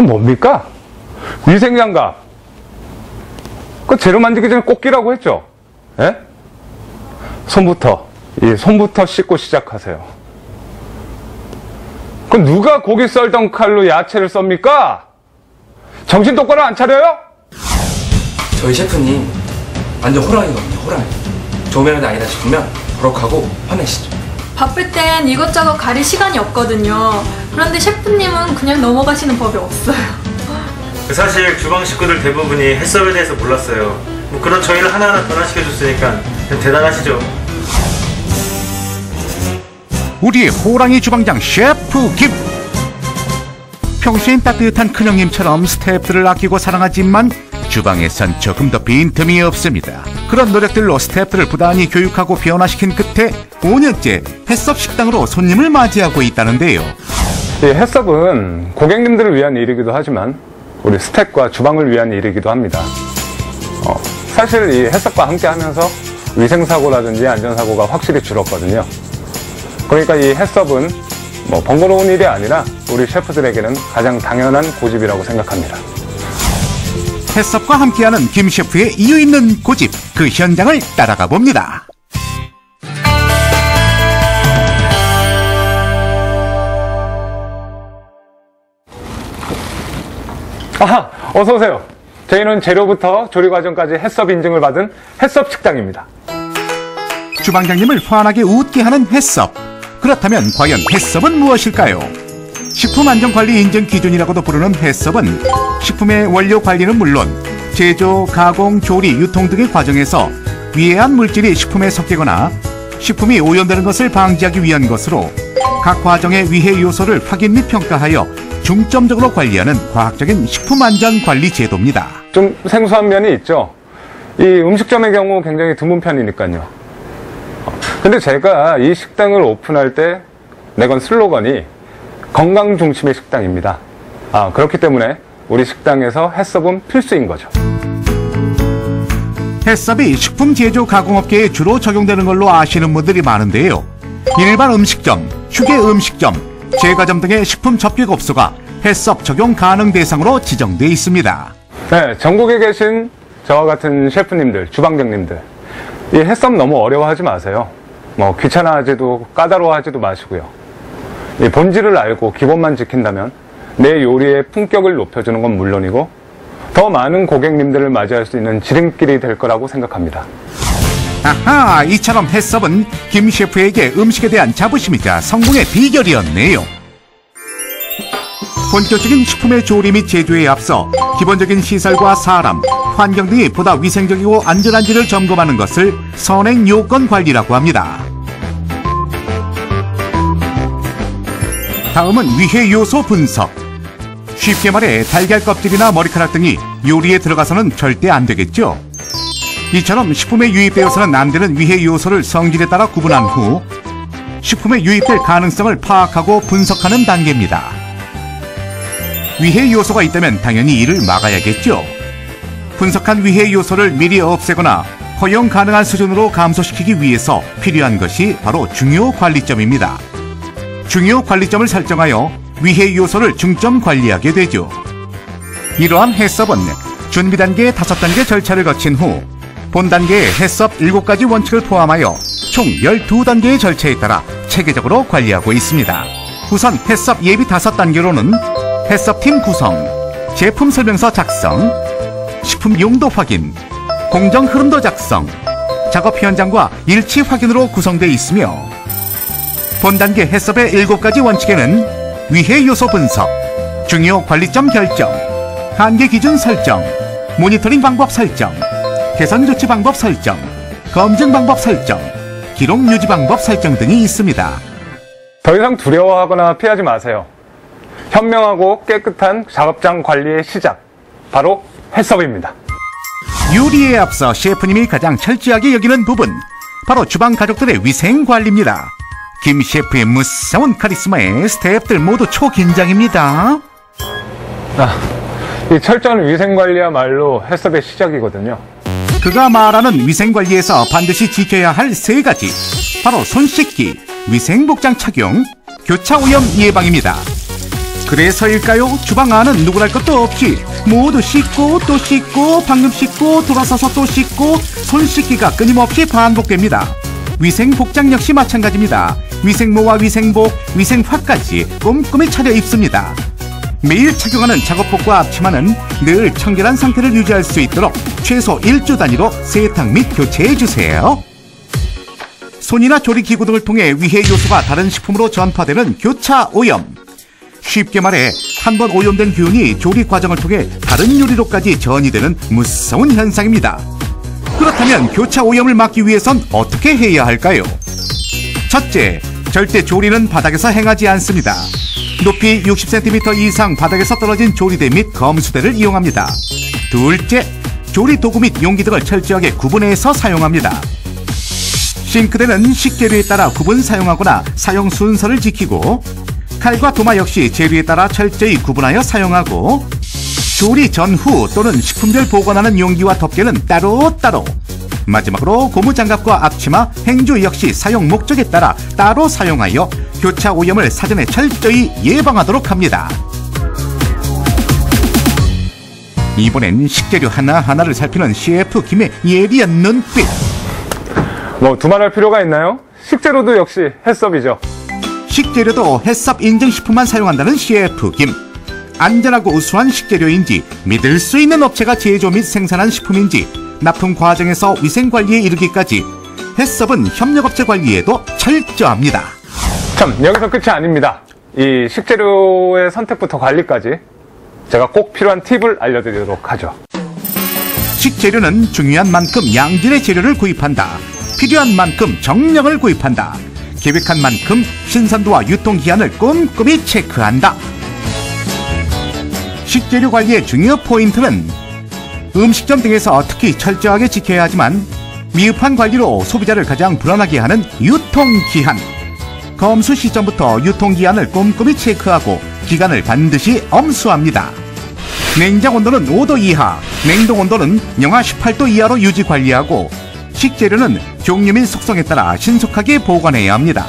뭡니까? 위생장갑. 그 재료 만들기 전에 꼭 끼라고 했죠? 예? 손부터 씻고 시작하세요. 그럼 누가 고기 썰던 칼로 야채를 썹니까? 정신 똑바로 안 차려요? 저희 셰프님 완전 호랑이거든요, 호랑이. 조명이 아니다 싶으면 버럭하고 화내시죠. 바쁠 땐 이것저것 가릴 시간이 없거든요. 그런데 셰프님은 그냥 넘어가시는 법이 없어요. 사실 주방 식구들 대부분이 해썹에 대해서 몰랐어요. 뭐 그런 저희를 하나하나 변화시켜줬으니까 대단하시죠. 우리의 호랑이 주방장 셰프 김. 평소엔 따뜻한 큰형님처럼 스태프들을 아끼고 사랑하지만 주방에선 조금 더 빈틈이 없습니다. 그런 노력들로 스태프들을 부단히 교육하고 변화시킨 끝에 5년째 해썹 식당으로 손님을 맞이하고 있다는데요. 이 해썹은 고객님들을 위한 일이기도 하지만 우리 스태프과 주방을 위한 일이기도 합니다. 사실 이 해썹과 함께 하면서 위생사고라든지 안전사고가 확실히 줄었거든요. 그러니까 이 해썹은 뭐 번거로운 일이 아니라 우리 셰프들에게는 가장 당연한 고집이라고 생각합니다. 해썹과 함께하는 김 셰프의 이유 있는 고집, 그 현장을 따라가 봅니다. 아하, 어서 오세요. 저희는 재료부터 조리 과정까지 해썹 인증을 받은 해썹 식당입니다. 주방장님을 환하게 웃게 하는 해썹. 그렇다면 과연 해썹은 무엇일까요? 식품안전관리 인증 기준이라고도 부르는 해썹은 식품의 원료 관리는 물론 제조, 가공, 조리, 유통 등의 과정에서 위해한 물질이 식품에 섞이거나 식품이 오염되는 것을 방지하기 위한 것으로 각 과정의 위해 요소를 확인 및 평가하여 중점적으로 관리하는 과학적인 식품안전관리 제도입니다. 좀 생소한 면이 있죠. 이 음식점의 경우 굉장히 드문 편이니까요. 근데 제가 이 식당을 오픈할 때 내건 슬로건이 건강 중심의 식당입니다. 그렇기 때문에 우리 식당에서 해썹은 필수인 거죠. 해썹이 식품 제조 가공업계에 주로 적용되는 걸로 아시는 분들이 많은데요. 일반 음식점, 휴게 음식점, 제과점 등의 식품 접객업소가 해썹 적용 가능 대상으로 지정돼 있습니다. 네, 전국에 계신 저와 같은 셰프님들, 주방장님들, 이 해썹 너무 어려워하지 마세요. 귀찮아하지도 까다로워하지도 마시고요. 이 본질을 알고 기본만 지킨다면 내 요리의 품격을 높여주는 건 물론이고 더 많은 고객님들을 맞이할 수 있는 지름길이 될 거라고 생각합니다. 아하, 이처럼 해썹은 김 셰프에게 음식에 대한 자부심이자 성공의 비결이었네요. 본격적인 식품의 조리 및 제조에 앞서 기본적인 시설과 사람, 환경 등이 보다 위생적이고 안전한지를 점검하는 것을 선행 요건 관리라고 합니다. 다음은 위해 요소 분석. 쉽게 말해 달걀 껍질이나 머리카락 등이 요리에 들어가서는 절대 안 되겠죠. 이처럼 식품에 유입되어서는 안 되는 위해 요소를 성질에 따라 구분한 후 식품에 유입될 가능성을 파악하고 분석하는 단계입니다. 위해 요소가 있다면 당연히 이를 막아야겠죠. 분석한 위해 요소를 미리 없애거나 허용 가능한 수준으로 감소시키기 위해서 필요한 것이 바로 중요 관리점입니다. 중요 관리점을 설정하여 위해 요소를 중점 관리하게 되죠. 이러한 해썹은 준비 단계의 5단계 절차를 거친 후 본 단계의 해썹 7가지 원칙을 포함하여 총 12단계의 절차에 따라 체계적으로 관리하고 있습니다. 우선 해썹 예비 5단계로는 해썹팀 구성, 제품 설명서 작성, 식품 용도 확인, 공정 흐름도 작성, 작업 현장과 일치 확인으로 구성되어 있으며 본 단계 해썹의 7가지 원칙에는 위해 요소 분석, 중요 관리점 결정, 한계 기준 설정, 모니터링 방법 설정, 개선 조치 방법 설정, 검증 방법 설정, 기록 유지 방법 설정 등이 있습니다. 더 이상 두려워하거나 피하지 마세요. 현명하고 깨끗한 작업장 관리의 시작, 바로 해썹입니다. 요리에 앞서 셰프님이 가장 철저하게 여기는 부분, 바로 주방 가족들의 위생 관리입니다. 김 셰프의 무서운 카리스마에 스태프들 모두 초긴장입니다. 이 철저한 위생 관리야말로 해썹의 시작이거든요. 그가 말하는 위생 관리에서 반드시 지켜야 할 3가지, 바로 손 씻기, 위생복장 착용, 교차 오염 예방입니다. 그래서일까요? 주방 안은 누구랄 것도 없이 모두 씻고 또 씻고 방금 씻고 돌아서서 또 씻고 손 씻기가 끊임없이 반복됩니다. 위생 복장 역시 마찬가지입니다. 위생모와 위생복, 위생화까지 꼼꼼히 차려 입습니다. 매일 착용하는 작업복과 앞치마는 늘 청결한 상태를 유지할 수 있도록 최소 1주 단위로 세탁 및 교체해주세요. 손이나 조리기구 등을 통해 위해 요소가 다른 식품으로 전파되는 교차 오염. 쉽게 말해 한 번 오염된 균이 조리 과정을 통해 다른 요리로까지 전이되는 무서운 현상입니다. 그렇다면 교차 오염을 막기 위해선 어떻게 해야 할까요? 첫째, 절대 조리는 바닥에서 행하지 않습니다. 높이 60cm 이상 바닥에서 떨어진 조리대 및 검수대를 이용합니다. 둘째, 조리 도구 및 용기 등을 철저하게 구분해서 사용합니다. 싱크대는 식재료에 따라 구분 사용하거나 사용 순서를 지키고, 칼과 도마 역시 재료에 따라 철저히 구분하여 사용하고, 조리 전후 또는 식품별 보관하는 용기와 덮개는 따로따로, 마지막으로 고무장갑과 앞치마, 행주 역시 사용 목적에 따라 따로 사용하여 교차 오염을 사전에 철저히 예방하도록 합니다. 이번엔 식재료 하나하나를 살피는 셰프 김의 예리한 눈빛. 뭐 두말할 필요가 있나요? 식재료도 역시 햇섭이죠. 식재료도 햇섭 인증식품만 사용한다는 셰프 김. 안전하고 우수한 식재료인지, 믿을 수 있는 업체가 제조 및 생산한 식품인지, 납품 과정에서 위생관리에 이르기까지 햇섭은 협력업체 관리에도 철저합니다. 참, 여기서 끝이 아닙니다. 이 식재료의 선택부터 관리까지 제가 꼭 필요한 팁을 알려드리도록 하죠. 식재료는 중요한 만큼 양질의 재료를 구입한다. 필요한 만큼 정량을 구입한다. 계획한 만큼 신선도와 유통기한을 꼼꼼히 체크한다. 식재료 관리의 중요 포인트는 음식점 등에서 특히 철저하게 지켜야 하지만 미흡한 관리로 소비자를 가장 불안하게 하는 유통기한. 검수 시점부터 유통기한을 꼼꼼히 체크하고 기간을 반드시 엄수합니다. 냉장 온도는 5도 이하, 냉동 온도는 영하 18도 이하로 유지 관리하고, 식재료는 종류 및 속성에 따라 신속하게 보관해야 합니다.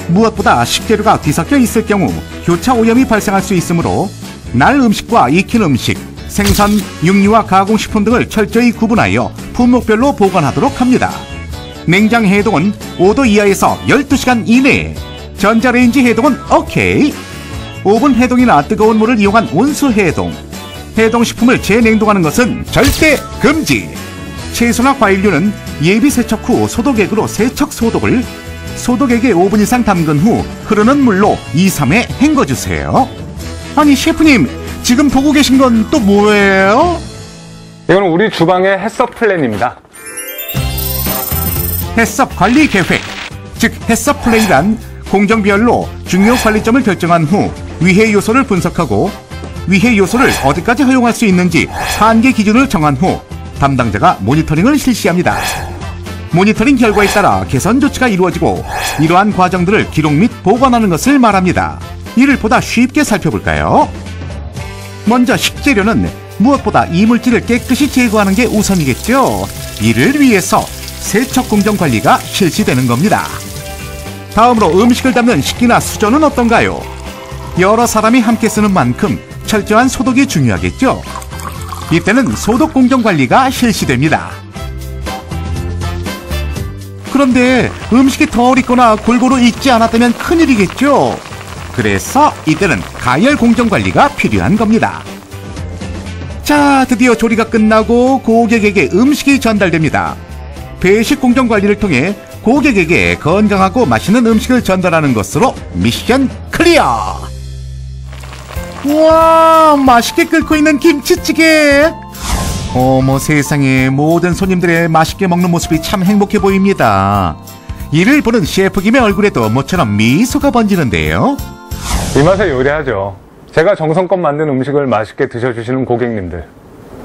무엇보다 식재료가 뒤섞여 있을 경우 교차 오염이 발생할 수 있으므로 날 음식과 익힌 음식, 생선, 육류와 가공식품 등을 철저히 구분하여 품목별로 보관하도록 합니다. 냉장 해동은 5도 이하에서 12시간 이내에, 전자레인지 해동은 오케이. 오븐 해동이나 뜨거운 물을 이용한 온수 해동, 해동식품을 재냉동하는 것은 절대 금지. 채소나 과일류는 예비 세척 후 소독액으로 세척 소독을, 소독액에 5분 이상 담근 후 흐르는 물로 2-3회 헹궈주세요. 아니 셰프님, 지금 보고 계신 건 또 뭐예요? 이건 우리 주방의 햇섭 플랜입니다. 햇섭 관리 계획, 즉 햇섭 플랜이란 공정비열로 중요 관리점을 결정한 후 위해 요소를 분석하고 위해 요소를 어디까지 허용할 수 있는지 한계 기준을 정한 후 담당자가 모니터링을 실시합니다. 모니터링 결과에 따라 개선 조치가 이루어지고, 이러한 과정들을 기록 및 보관하는 것을 말합니다. 이를 보다 쉽게 살펴볼까요? 먼저 식재료는 무엇보다 이물질을 깨끗이 제거하는 게 우선이겠죠. 이를 위해서 세척 공정 관리가 실시되는 겁니다. 다음으로 음식을 담는 식기나 수저는 어떤가요? 여러 사람이 함께 쓰는 만큼 철저한 소독이 중요하겠죠. 이때는 소독 공정 관리가 실시됩니다. 그런데 음식이 덜 익거나 골고루 익지 않았다면 큰일이겠죠. 그래서 이때는 가열 공정 관리가 필요한 겁니다. 자, 드디어 조리가 끝나고 고객에게 음식이 전달됩니다. 배식 공정 관리를 통해 고객에게 건강하고 맛있는 음식을 전달하는 것으로 미션 클리어! 우와, 맛있게 끓고 있는 김치찌개! 어머 세상에, 모든 손님들의 맛있게 먹는 모습이 참 행복해 보입니다. 이를 보는 셰프 김의 얼굴에도 모처럼 미소가 번지는데요. 이 맛에 요리하죠. 제가 정성껏 만든 음식을 맛있게 드셔주시는 고객님들,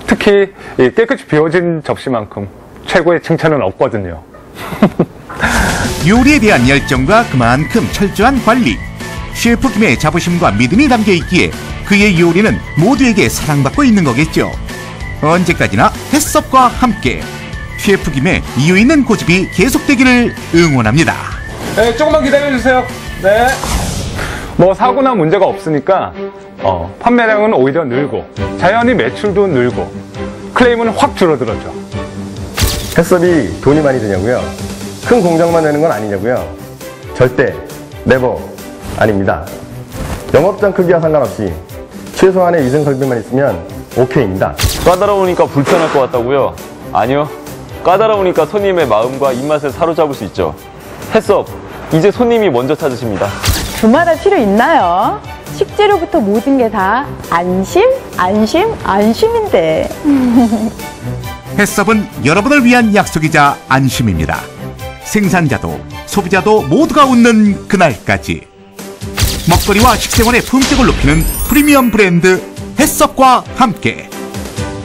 특히 이 깨끗이 비워진 접시만큼 최고의 칭찬은 없거든요. 요리에 대한 열정과 그만큼 철저한 관리, 셰프 김의 자부심과 믿음이 담겨 있기에 그의 요리는 모두에게 사랑받고 있는 거겠죠. 언제까지나 햇섭과 함께 셰프 김의 이유 있는 고집이 계속되기를 응원합니다. 네, 조금만 기다려주세요. 네. 뭐 사고나 문제가 없으니까 판매량은 오히려 늘고 자연히 매출도 늘고 클레임은 확 줄어들었죠. 햇섭이 돈이 많이 드냐고요? 큰 공장만 내는 건 아니냐고요? 절대 네버 아닙니다. 영업장 크기와 상관없이 최소한의 위생 설비만 있으면 오케이입니다. 까다로우니까 불편할 것 같다고요? 아니요. 까다로우니까 손님의 마음과 입맛을 사로잡을 수 있죠. 햇섭, 이제 손님이 먼저 찾으십니다. 두말할 필요 있나요? 식재료부터 모든 게 다 안심, 안심, 안심인데. 햇섭은 여러분을 위한 약속이자 안심입니다. 생산자도 소비자도 모두가 웃는 그날까지 먹거리와 식생활의 품격을 높이는 프리미엄 브랜드 햇섭과 함께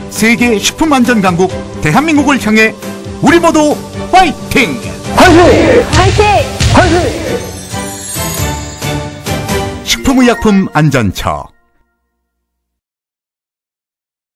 세계 식품 안전 강국 대한민국을 향해 우리 모두 화이팅! 화이팅! 식품의약품 안전처